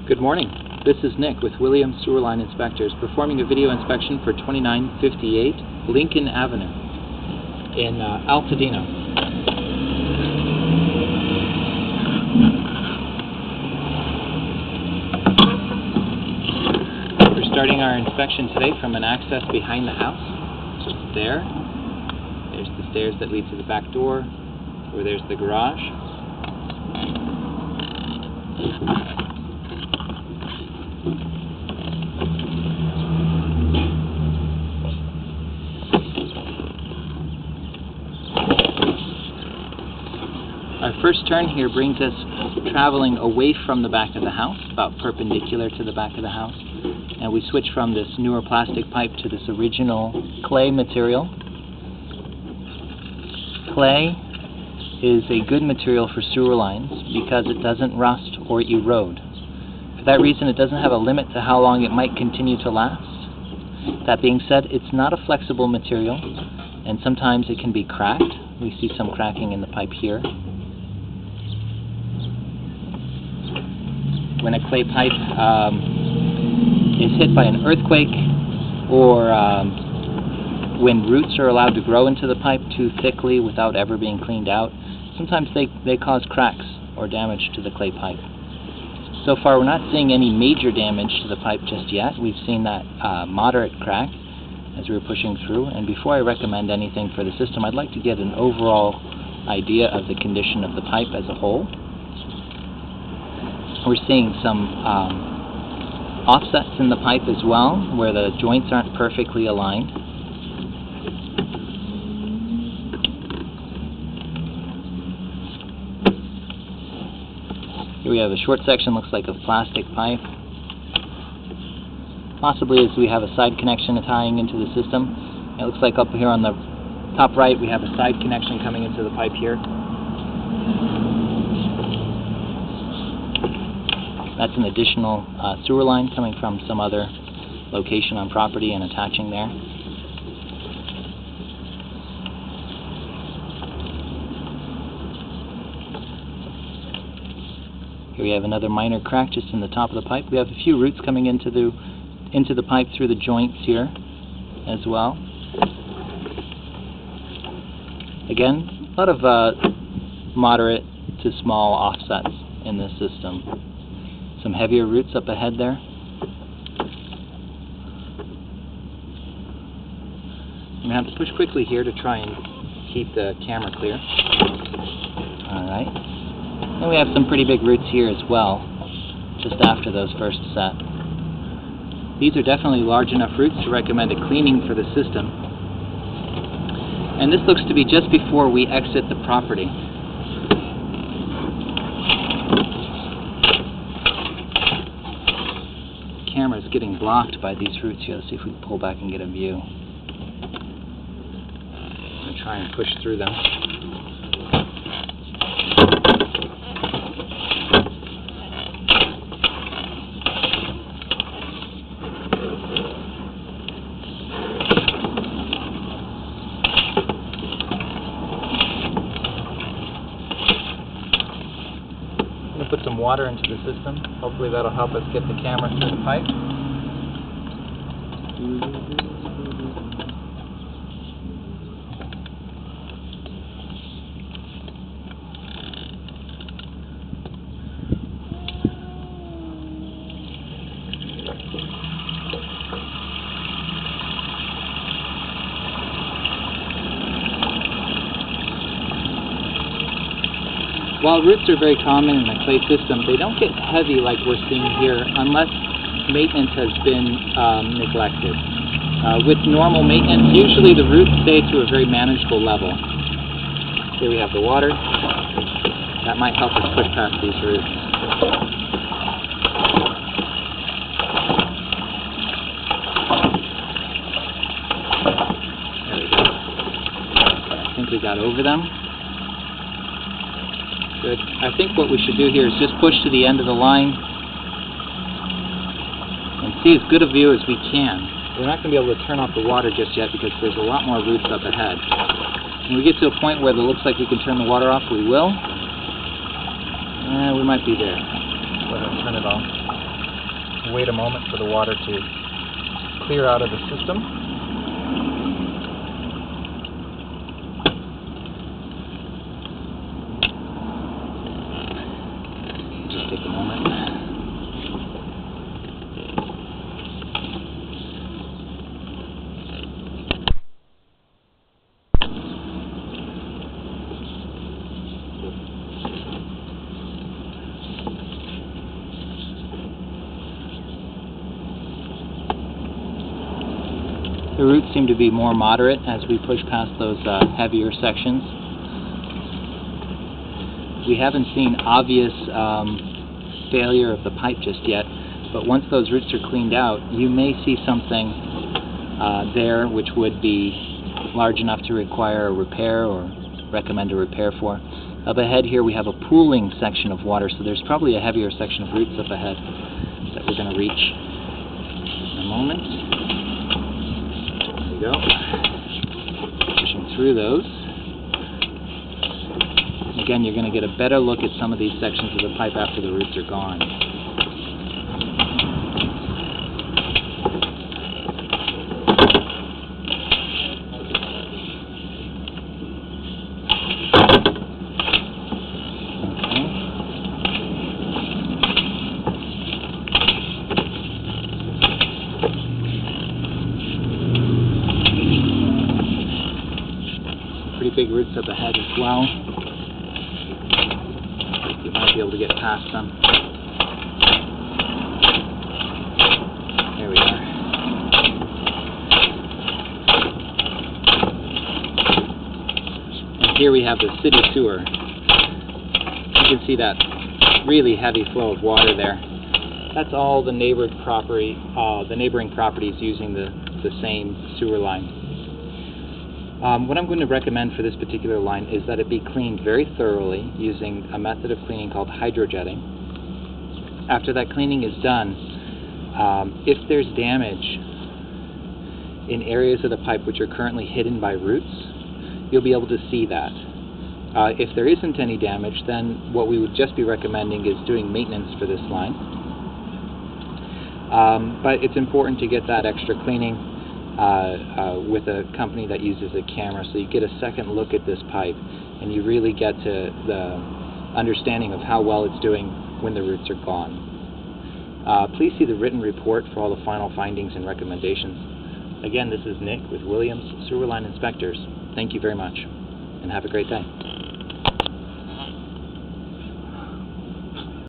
Good morning. This is Nick with Williams Sewer Line Inspectors performing a video inspection for 2958 Lincoln Avenue in Altadena. We're starting our inspection today from an access behind the house. Just there. There's the stairs that lead to the back door, or there's the garage. Our first turn here brings us traveling away from the back of the house, about perpendicular to the back of the house, and we switch from this newer plastic pipe to this original clay material. Clay is a good material for sewer lines because it doesn't rust or erode. For that reason, it doesn't have a limit to how long it might continue to last. That being said, it's not a flexible material, and sometimes it can be cracked. We see some cracking in the pipe here. When a clay pipe is hit by an earthquake, or when roots are allowed to grow into the pipe too thickly without ever being cleaned out, sometimes they cause cracks or damage to the clay pipe. So far, we're not seeing any major damage to the pipe just yet. We've seen that moderate crack as we're pushing through. And before I recommend anything for the system, I'd like to get an overall idea of the condition of the pipe as a whole. We're seeing some offsets in the pipe as well, where the joints aren't perfectly aligned. Here we have a short section, looks like a plastic pipe. Possibly as we have a side connection tying into the system. It looks like up here on the top right we have a side connection coming into the pipe here. That's an additional sewer line coming from some other location on property and attaching there. Here we have another minor crack just in the top of the pipe. We have a few roots coming into the pipe through the joints here as well. Again, a lot of moderate to small offsets in this system. Some heavier roots up ahead there. I'm going to have to push quickly here to try and keep the camera clear. Alright. And we have some pretty big roots here as well, just after those first set. These are definitely large enough roots to recommend a cleaning for the system. And this looks to be just before we exit the property. The camera is getting blocked by these roots here. Let's see if we can pull back and get a view. I'm going to try and push through them. Put some water into the system. Hopefully that'll help us get the camera through the pipe. While roots are very common in the clay system, they don't get heavy like we're seeing here unless maintenance has been neglected. With normal maintenance, usually the roots stay to a very manageable level. Here we have the water. That might help us push past these roots. There we go. I think we got over them. Good. I think what we should do here is just push to the end of the line and see as good a view as we can. We're not going to be able to turn off the water just yet because there's a lot more roots up ahead. When we get to a point where it looks like we can turn the water off, we will. We might be there. Go ahead and turn it off. wait a moment for the water to clear out of the system. Just take a moment. The roots seem to be more moderate as we push past those heavier sections. We haven't seen obvious failure of the pipe just yet, but once those roots are cleaned out, you may see something there which would be large enough to require a repair or recommend a repair for. Up ahead here we have a pooling section of water, so there's probably a heavier section of roots up ahead that we're going to reach in a moment. There we go. Pushing through those. Again, you're going to get a better look at some of these sections of the pipe after the roots are gone. Pretty big roots up ahead as well. You might be able to get past them. There we are. And here we have the city sewer. You can see that really heavy flow of water there. That's all the neighboring properties using the same sewer line. What I'm going to recommend for this particular line is that it be cleaned very thoroughly using a method of cleaning called hydrojetting. After that cleaning is done, if there's damage in areas of the pipe which are currently hidden by roots, you'll be able to see that. If there isn't any damage, then what we would just be recommending is doing maintenance for this line. But it's important to get that extra cleaning with a company that uses a camera, so you get a second look at this pipe and you really get to the understanding of how well it's doing when the roots are gone. Please see the written report for all the final findings and recommendations. Again, this is Nick with Williams Sewer Line Inspectors. Thank you very much and have a great day.